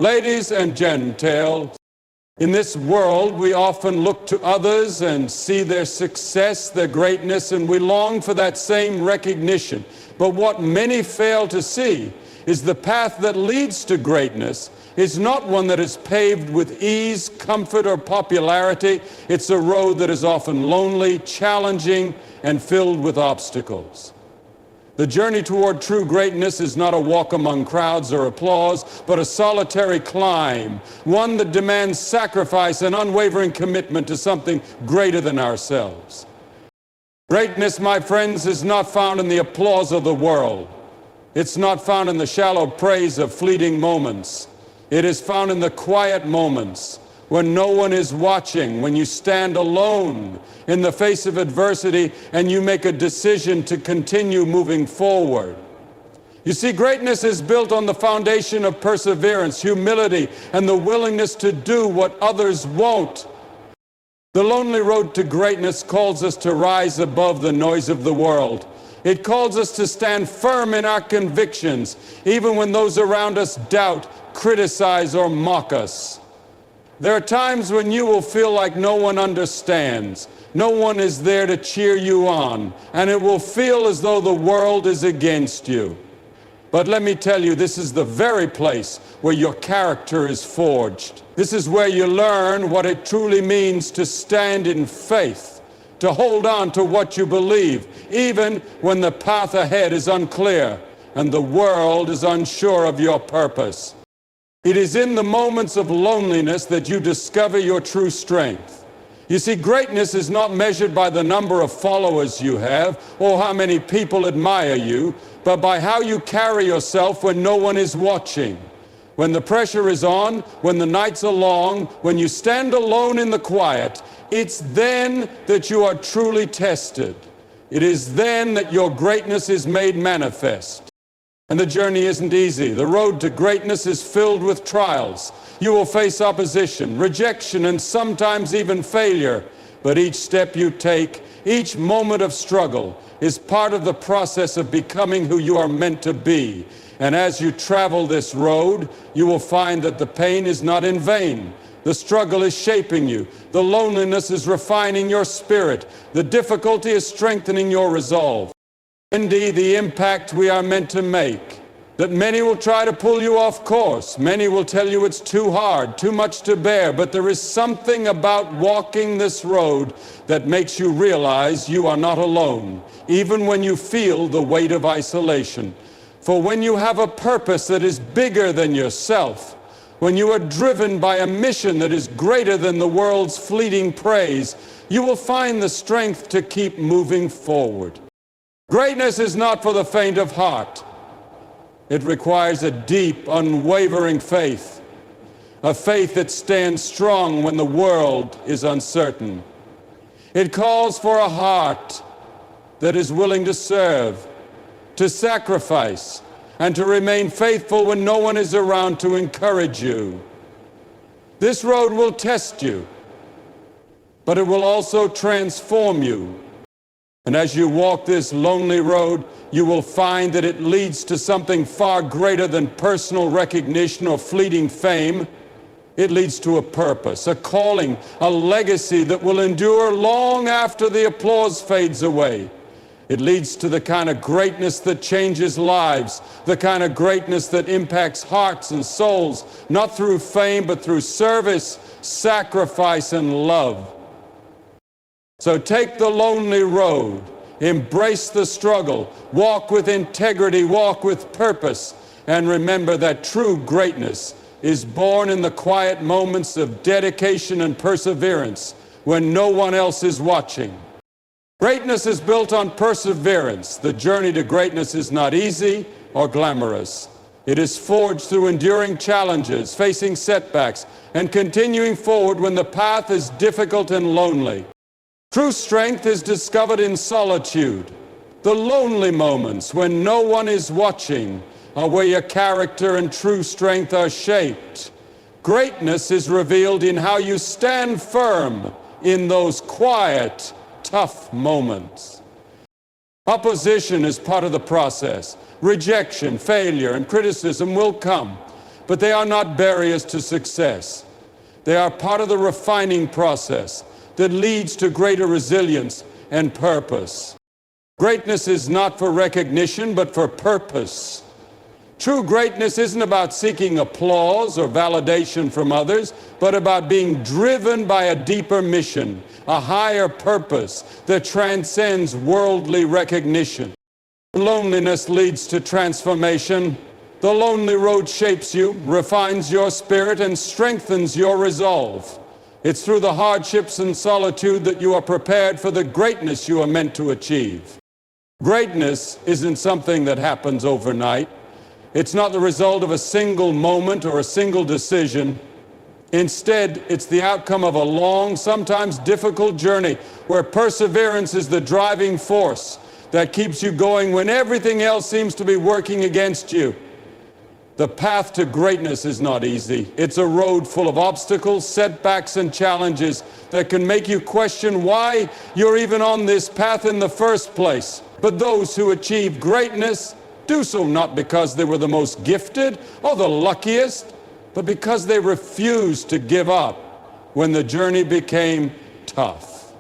Ladies and gentlemen, in this world we often look to others and see their success, their greatness, and we long for that same recognition. But what many fail to see is the path that leads to greatness is not one that is paved with ease, comfort, or popularity. It's a road that is often lonely, challenging, and filled with obstacles. The journey toward true greatness is not a walk among crowds or applause, but a solitary climb, one that demands sacrifice and unwavering commitment to something greater than ourselves. Greatness, my friends, is not found in the applause of the world. It's not found in the shallow praise of fleeting moments. It is found in the quiet moments when no one is watching, when you stand alone in the face of adversity and you make a decision to continue moving forward. You see, greatness is built on the foundation of perseverance, humility, and the willingness to do what others won't. The lonely road to greatness calls us to rise above the noise of the world. It calls us to stand firm in our convictions, even when those around us doubt, criticize, or mock us. There are times when you will feel like no one understands, no one is there to cheer you on, and it will feel as though the world is against you. But let me tell you, this is the very place where your character is forged. This is where you learn what it truly means to stand in faith, to hold on to what you believe, even when the path ahead is unclear and the world is unsure of your purpose. It is in the moments of loneliness that you discover your true strength. You see, greatness is not measured by the number of followers you have or how many people admire you, but by how you carry yourself when no one is watching. When the pressure is on, when the nights are long, when you stand alone in the quiet, it's then that you are truly tested. It is then that your greatness is made manifest. And the journey isn't easy. The road to greatness is filled with trials. You will face opposition, rejection, and sometimes even failure. But each step you take, each moment of struggle, is part of the process of becoming who you are meant to be. And as you travel this road, you will find that the pain is not in vain. The struggle is shaping you. The loneliness is refining your spirit. The difficulty is strengthening your resolve. Indeed, the impact we are meant to make, that many will try to pull you off course. Many will tell you it's too hard, too much to bear, but there is something about walking this road that makes you realize you are not alone, even when you feel the weight of isolation. For when you have a purpose that is bigger than yourself, when you are driven by a mission that is greater than the world's fleeting praise, you will find the strength to keep moving forward. Greatness is not for the faint of heart. It requires a deep, unwavering faith, a faith that stands strong when the world is uncertain. It calls for a heart that is willing to serve, to sacrifice, and to remain faithful when no one is around to encourage you. This road will test you, but it will also transform you. And as you walk this lonely road, you will find that it leads to something far greater than personal recognition or fleeting fame. It leads to a purpose, a calling, a legacy that will endure long after the applause fades away. It leads to the kind of greatness that changes lives, the kind of greatness that impacts hearts and souls, not through fame, but through service, sacrifice, and love. So take the lonely road, embrace the struggle, walk with integrity, walk with purpose, and remember that true greatness is born in the quiet moments of dedication and perseverance when no one else is watching. Greatness is built on perseverance. The journey to greatness is not easy or glamorous. It is forged through enduring challenges, facing setbacks, and continuing forward when the path is difficult and lonely. True strength is discovered in solitude. The lonely moments when no one is watching are where your character and true strength are shaped. Greatness is revealed in how you stand firm in those quiet, tough moments. Opposition is part of the process. Rejection, failure, and criticism will come. but they are not barriers to success. They are part of the refining process that leads to greater resilience and purpose. Greatness is not for recognition, but for purpose. True greatness isn't about seeking applause or validation from others, but about being driven by a deeper mission, a higher purpose that transcends worldly recognition. Loneliness leads to transformation. The lonely road shapes you, refines your spirit, and strengthens your resolve. It's through the hardships and solitude that you are prepared for the greatness you are meant to achieve. Greatness isn't something that happens overnight. It's not the result of a single moment or a single decision. Instead, it's the outcome of a long, sometimes difficult journey where perseverance is the driving force that keeps you going when everything else seems to be working against you. The path to greatness is not easy. It's a road full of obstacles, setbacks, and challenges that can make you question why you're even on this path in the first place. But those who achieve greatness do so not because they were the most gifted or the luckiest, but because they refused to give up when the journey became tough.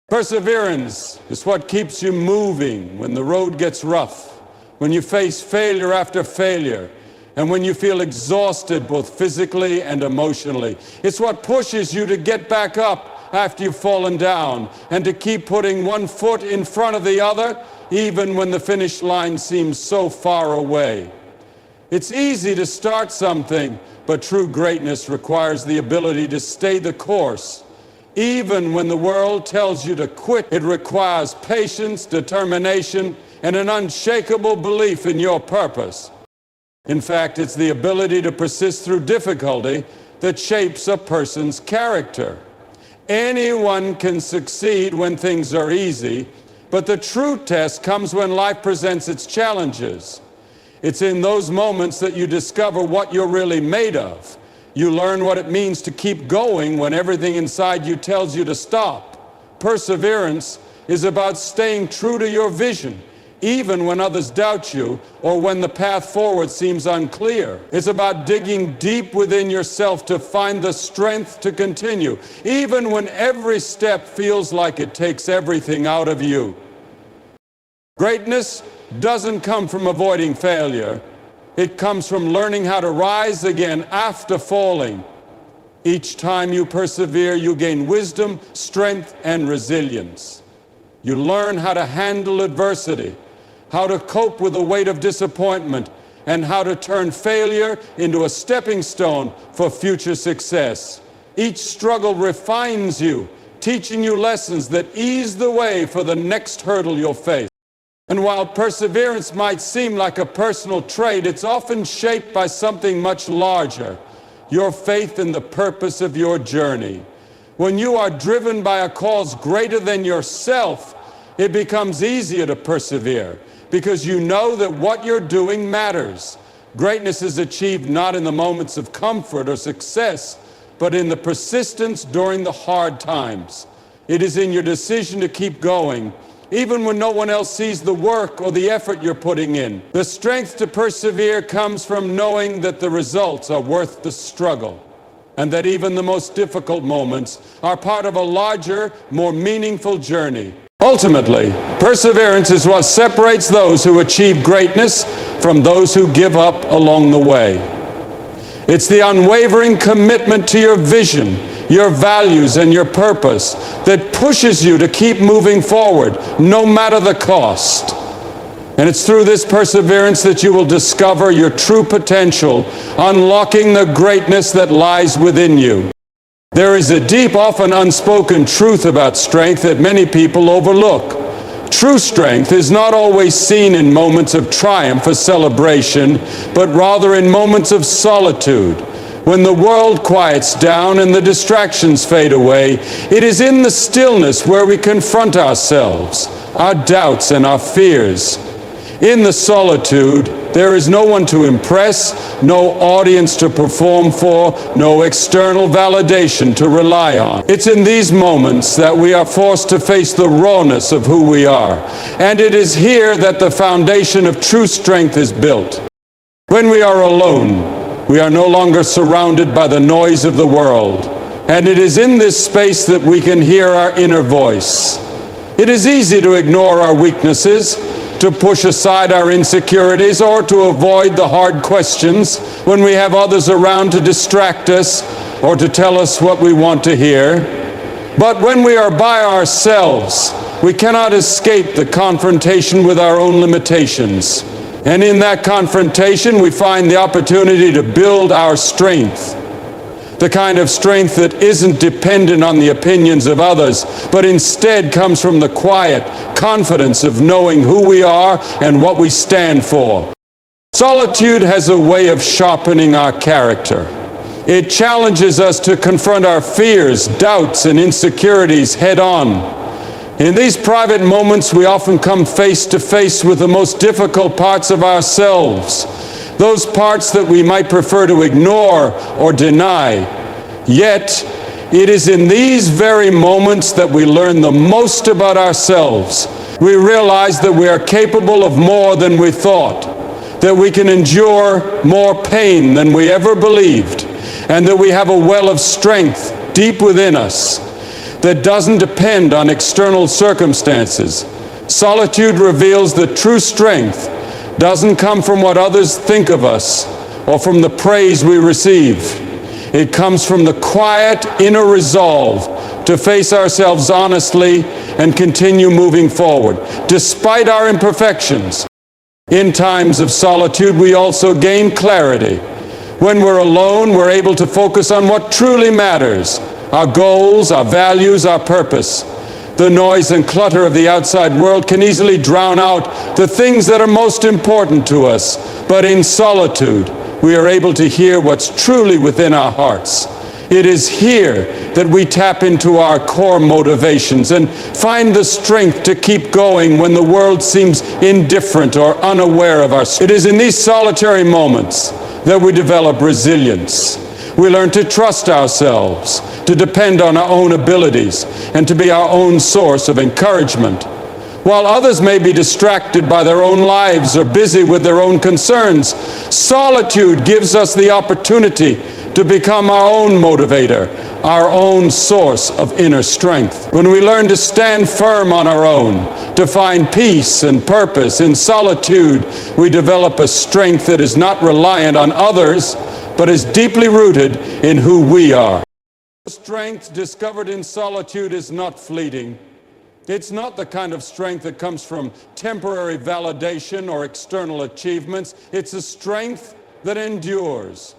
Perseverance is what keeps you moving when the road gets rough, when you face failure after failure, and when you feel exhausted both physically and emotionally. It's what pushes you to get back up after you've fallen down and to keep putting one foot in front of the other, even when the finish line seems so far away. It's easy to start something, but true greatness requires the ability to stay the course. Even when the world tells you to quit, it requires patience, determination, and an unshakable belief in your purpose. In fact, it's the ability to persist through difficulty that shapes a person's character. Anyone can succeed when things are easy, but the true test comes when life presents its challenges. It's in those moments that you discover what you're really made of. You learn what it means to keep going when everything inside you tells you to stop. Perseverance is about staying true to your vision, even when others doubt you or when the path forward seems unclear. It's about digging deep within yourself to find the strength to continue, even when every step feels like it takes everything out of you. Greatness doesn't come from avoiding failure. It comes from learning how to rise again after falling. Each time you persevere, you gain wisdom, strength, and resilience. You learn how to handle adversity, how to cope with the weight of disappointment, and how to turn failure into a stepping stone for future success. Each struggle refines you, teaching you lessons that ease the way for the next hurdle you'll face. And while perseverance might seem like a personal trait, it's often shaped by something much larger, your faith in the purpose of your journey. When you are driven by a cause greater than yourself, it becomes easier to persevere because you know that what you're doing matters. Greatness is achieved not in the moments of comfort or success, but in the persistence during the hard times. It is in your decision to keep going, even when no one else sees the work or the effort you're putting in. The strength to persevere comes from knowing that the results are worth the struggle, and that even the most difficult moments are part of a larger, more meaningful journey. Ultimately, perseverance is what separates those who achieve greatness from those who give up along the way. It's the unwavering commitment to your vision, your values, and your purpose that pushes you to keep moving forward, no matter the cost. And it's through this perseverance that you will discover your true potential, unlocking the greatness that lies within you. There is a deep, often unspoken truth about strength that many people overlook. True strength is not always seen in moments of triumph or celebration, but rather in moments of solitude. When the world quiets down and the distractions fade away, it is in the stillness where we confront ourselves, our doubts and our fears. In the solitude, there is no one to impress, no audience to perform for, no external validation to rely on. It's in these moments that we are forced to face the rawness of who we are. And it is here that the foundation of true strength is built. When we are alone, We are no longer surrounded by the noise of the world. And it is in this space that we can hear our inner voice. It is easy to ignore our weaknesses, to push aside our insecurities, or to avoid the hard questions when we have others around to distract us or to tell us what we want to hear. But when we are by ourselves, we cannot escape the confrontation with our own limitations. And in that confrontation, we find the opportunity to build our strength. The kind of strength that isn't dependent on the opinions of others, but instead comes from the quiet confidence of knowing who we are and what we stand for. Solitude has a way of sharpening our character. It challenges us to confront our fears, doubts, and insecurities head on. In these private moments, we often come face to face with the most difficult parts of ourselves, those parts that we might prefer to ignore or deny. Yet, it is in these very moments that we learn the most about ourselves. We realize that we are capable of more than we thought, that we can endure more pain than we ever believed, and that we have a well of strength deep within us that doesn't depend on external circumstances. Solitude reveals that true strength doesn't come from what others think of us or from the praise we receive. It comes from the quiet inner resolve to face ourselves honestly and continue moving forward, despite our imperfections. In times of solitude, we also gain clarity. When we're alone, we're able to focus on what truly matters: our goals, our values, our purpose. The noise and clutter of the outside world can easily drown out the things that are most important to us. But in solitude, we are able to hear what's truly within our hearts. It is here that we tap into our core motivations and find the strength to keep going when the world seems indifferent or unaware of us. It is in these solitary moments that we develop resilience. We learn to trust ourselves, to depend on our own abilities, and to be our own source of encouragement. While others may be distracted by their own lives or busy with their own concerns, solitude gives us the opportunity to become our own motivator, our own source of inner strength. When we learn to stand firm on our own, to find peace and purpose in solitude, we develop a strength that is not reliant on others, but is deeply rooted in who we are. Strength discovered in solitude is not fleeting. It's not the kind of strength that comes from temporary validation or external achievements. It's a strength that endures,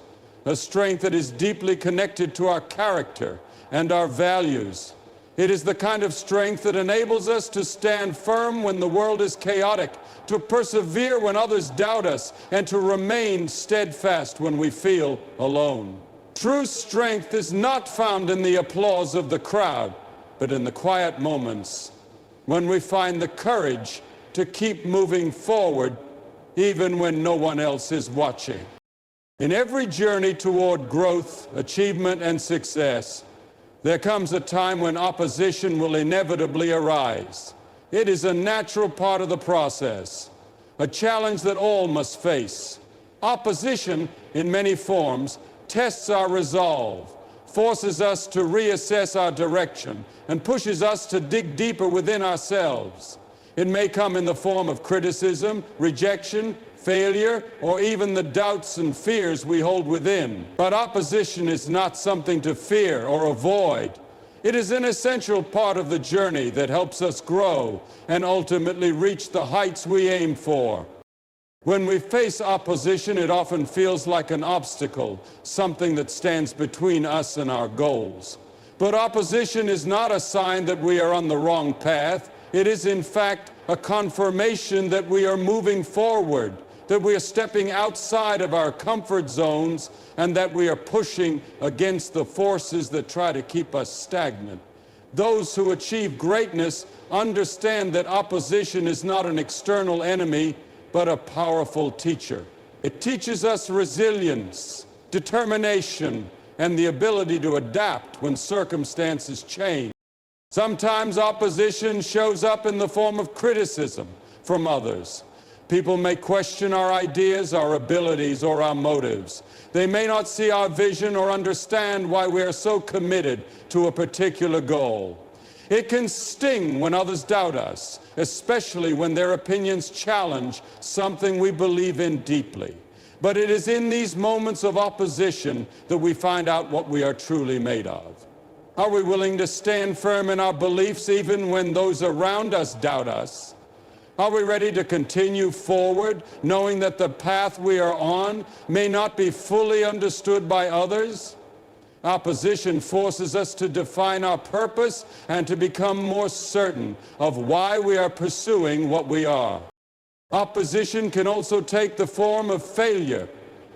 a strength that is deeply connected to our character and our values. It is the kind of strength that enables us to stand firm when the world is chaotic, to persevere when others doubt us, and to remain steadfast when we feel alone. True strength is not found in the applause of the crowd, but in the quiet moments when we find the courage to keep moving forward even when no one else is watching. In every journey toward growth, achievement, and success, there comes a time when opposition will inevitably arise. It is a natural part of the process, a challenge that all must face. Opposition, in many forms, tests our resolve, forces us to reassess our direction, and pushes us to dig deeper within ourselves. It may come in the form of criticism, rejection, failure, or even the doubts and fears we hold within. But opposition is not something to fear or avoid. It is an essential part of the journey that helps us grow and ultimately reach the heights we aim for. When we face opposition, it often feels like an obstacle, something that stands between us and our goals. But opposition is not a sign that we are on the wrong path. It is, in fact, a confirmation that we are moving forward, that we are stepping outside of our comfort zones, and that we are pushing against the forces that try to keep us stagnant. Those who achieve greatness understand that opposition is not an external enemy, but a powerful teacher. It teaches us resilience, determination, and the ability to adapt when circumstances change. Sometimes opposition shows up in the form of criticism from others. People may question our ideas, our abilities, or our motives. They may not see our vision or understand why we are so committed to a particular goal. It can sting when others doubt us, especially when their opinions challenge something we believe in deeply. But it is in these moments of opposition that we find out what we are truly made of. Are we willing to stand firm in our beliefs even when those around us doubt us? Are we ready to continue forward, knowing that the path we are on may not be fully understood by others? Opposition forces us to define our purpose and to become more certain of why we are pursuing what we are. Opposition can also take the form of failure.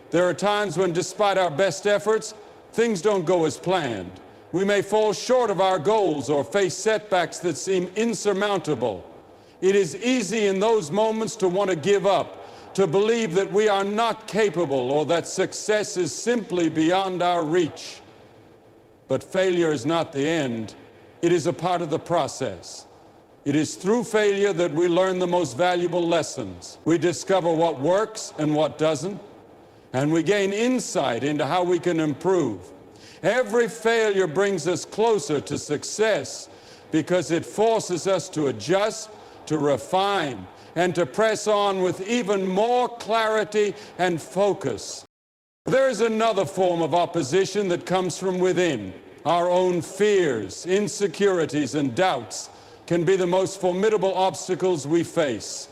There are times when, despite our best efforts, things don't go as planned. We may fall short of our goals or face setbacks that seem insurmountable. It is easy in those moments to want to give up, to believe that we are not capable or that success is simply beyond our reach. But failure is not the end. It is a part of the process. It is through failure that we learn the most valuable lessons. We discover what works and what doesn't, and we gain insight into how we can improve. Every failure brings us closer to success because it forces us to adjust, to refine, and to press on with even more clarity and focus. There is another form of opposition that comes from within. Our own fears, insecurities, and doubts can be the most formidable obstacles we face.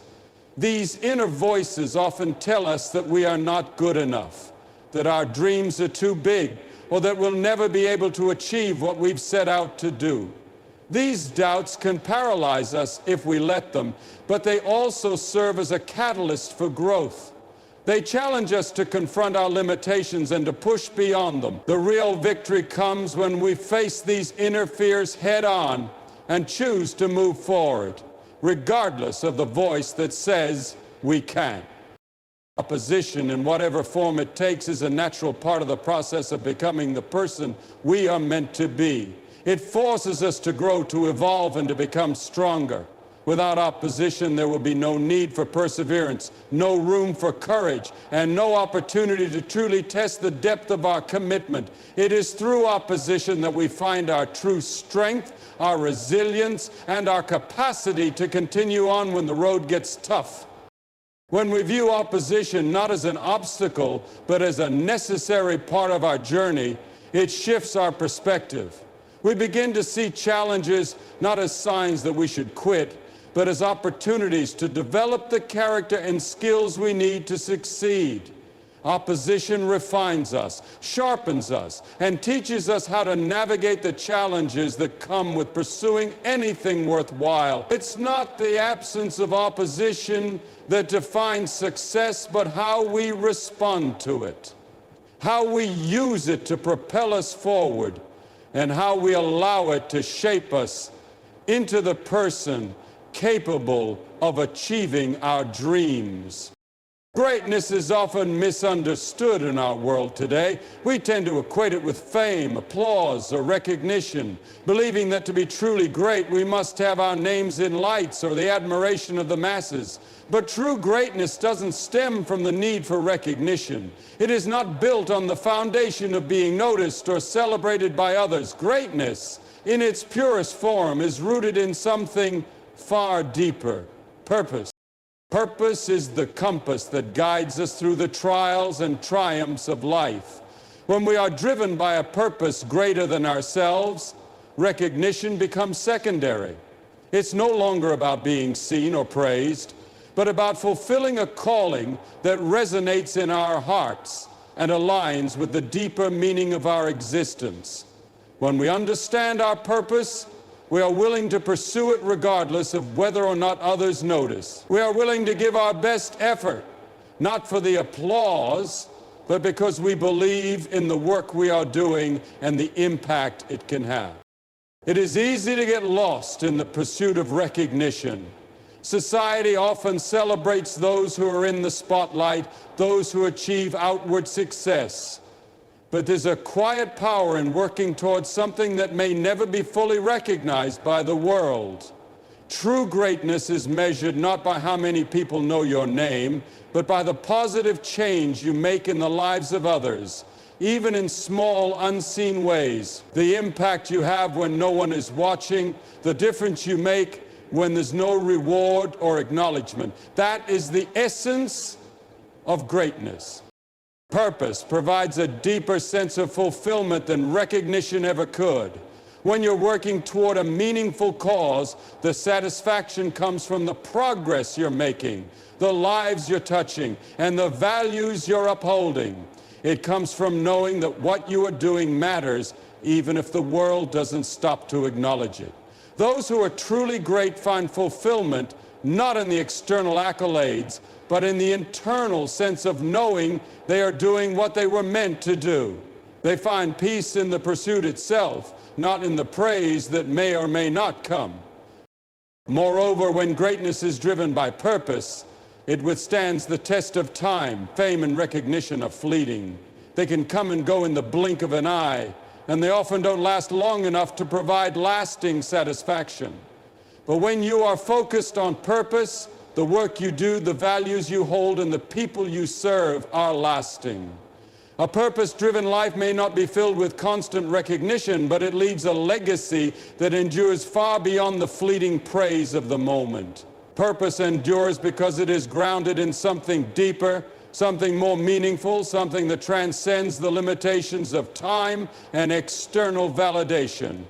These inner voices often tell us that we are not good enough, that our dreams are too big, or that we'll never be able to achieve what we've set out to do. These doubts can paralyze us if we let them, but they also serve as a catalyst for growth. They challenge us to confront our limitations and to push beyond them. The real victory comes when we face these inner fears head on and choose to move forward, regardless of the voice that says we can't. Opposition, in whatever form it takes, is a natural part of the process of becoming the person we are meant to be. It forces us to grow, to evolve, and to become stronger. Without opposition, there will be no need for perseverance, no room for courage, and no opportunity to truly test the depth of our commitment. It is through opposition that we find our true strength, our resilience, and our capacity to continue on when the road gets tough. When we view opposition not as an obstacle, but as a necessary part of our journey, it shifts our perspective. We begin to see challenges not as signs that we should quit, but as opportunities to develop the character and skills we need to succeed. Opposition refines us, sharpens us, and teaches us how to navigate the challenges that come with pursuing anything worthwhile. It's not the absence of opposition that defines success, but how we respond to it, how we use it to propel us forward, and how we allow it to shape us into the person capable of achieving our dreams. Greatness is often misunderstood in our world today. We tend to equate it with fame, applause, or recognition, believing that to be truly great, we must have our names in lights or the admiration of the masses. But true greatness doesn't stem from the need for recognition. It is not built on the foundation of being noticed or celebrated by others. Greatness, in its purest form, is rooted in something far deeper: purpose. Purpose is the compass that guides us through the trials and triumphs of life. When we are driven by a purpose greater than ourselves, recognition becomes secondary. It's no longer about being seen or praised, but about fulfilling a calling that resonates in our hearts and aligns with the deeper meaning of our existence. When we understand our purpose, we are willing to pursue it regardless of whether or not others notice. We are willing to give our best effort, not for the applause, but because we believe in the work we are doing and the impact it can have. It is easy to get lost in the pursuit of recognition. Society often celebrates those who are in the spotlight, those who achieve outward success. But there's a quiet power in working towards something that may never be fully recognized by the world. True greatness is measured not by how many people know your name, but by the positive change you make in the lives of others, even in small, unseen ways. The impact you have when no one is watching, the difference you make when there's no reward or acknowledgement. That is the essence of greatness. Purpose provides a deeper sense of fulfillment than recognition ever could. When you're working toward a meaningful cause, the satisfaction comes from the progress you're making, the lives you're touching, and the values you're upholding. It comes from knowing that what you are doing matters, even if the world doesn't stop to acknowledge it. Those who are truly great find fulfillment not in the external accolades, but in the internal sense of knowing they are doing what they were meant to do. They find peace in the pursuit itself, not in the praise that may or may not come. Moreover, when greatness is driven by purpose, it withstands the test of time. Fame and recognition are fleeting. They can come and go in the blink of an eye, and they often don't last long enough to provide lasting satisfaction. But when you are focused on purpose, the work you do, the values you hold, and the people you serve are lasting. A purpose-driven life may not be filled with constant recognition, but it leaves a legacy that endures far beyond the fleeting praise of the moment. Purpose endures because it is grounded in something deeper, something more meaningful, something that transcends the limitations of time and external validation.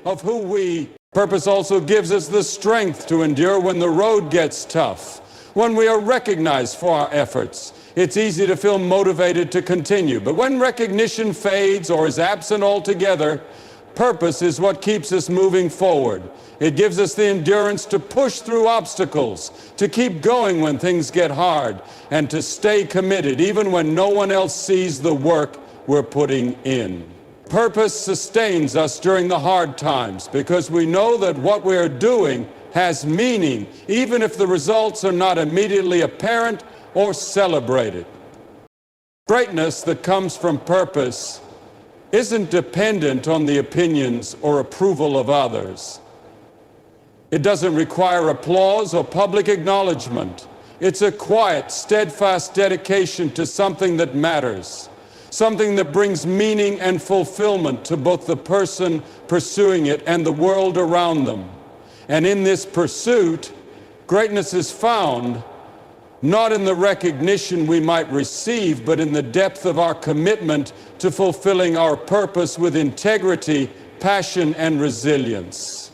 Of who we. Purpose also gives us the strength to endure when the road gets tough, when we are recognized for our efforts. It's easy to feel motivated to continue, but when recognition fades or is absent altogether, purpose is what keeps us moving forward. It gives us the endurance to push through obstacles, to keep going when things get hard, and to stay committed even when no one else sees the work we're putting in. Purpose sustains us during the hard times because we know that what we are doing has meaning, even if the results are not immediately apparent or celebrated. Greatness that comes from purpose isn't dependent on the opinions or approval of others. It doesn't require applause or public acknowledgement. It's a quiet, steadfast dedication to something that matters, something that brings meaning and fulfillment to both the person pursuing it and the world around them. And in this pursuit, greatness is found not in the recognition we might receive, but in the depth of our commitment to fulfilling our purpose with integrity, passion, and resilience.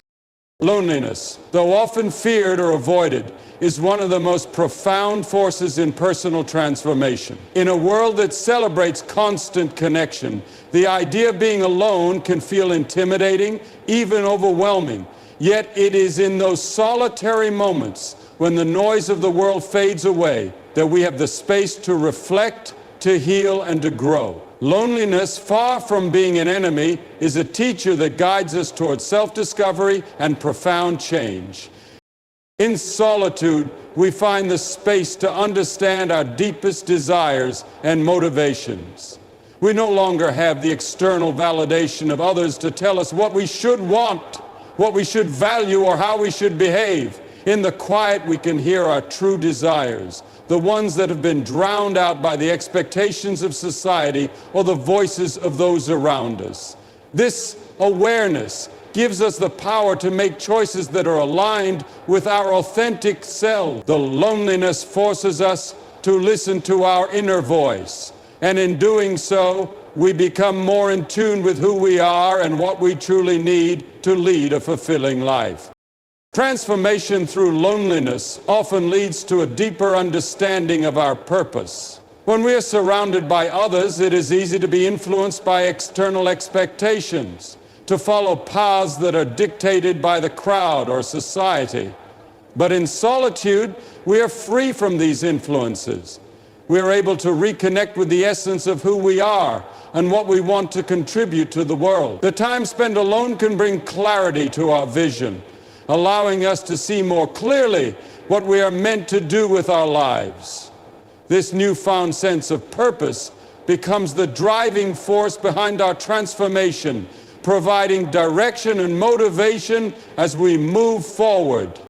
Loneliness, though often feared or avoided, is one of the most profound forces in personal transformation. In a world that celebrates constant connection, the idea of being alone can feel intimidating, even overwhelming. Yet it is in those solitary moments when the noise of the world fades away that we have the space to reflect, to heal, and to grow. Loneliness, far from being an enemy, is a teacher that guides us towards self-discovery and profound change. In solitude, we find the space to understand our deepest desires and motivations. We no longer have the external validation of others to tell us what we should want, what we should value, or how we should behave. In the quiet, we can hear our true desires, the ones that have been drowned out by the expectations of society or the voices of those around us. This awareness gives us the power to make choices that are aligned with our authentic self. The loneliness forces us to listen to our inner voice, and in doing so, we become more in tune with who we are and what we truly need to lead a fulfilling life. Transformation through loneliness often leads to a deeper understanding of our purpose. When we are surrounded by others, it is easy to be influenced by external expectations, to follow paths that are dictated by the crowd or society. But in solitude, we are free from these influences. We are able to reconnect with the essence of who we are and what we want to contribute to the world. The time spent alone can bring clarity to our vision, allowing us to see more clearly what we are meant to do with our lives. This newfound sense of purpose becomes the driving force behind our transformation, providing direction and motivation as we move forward.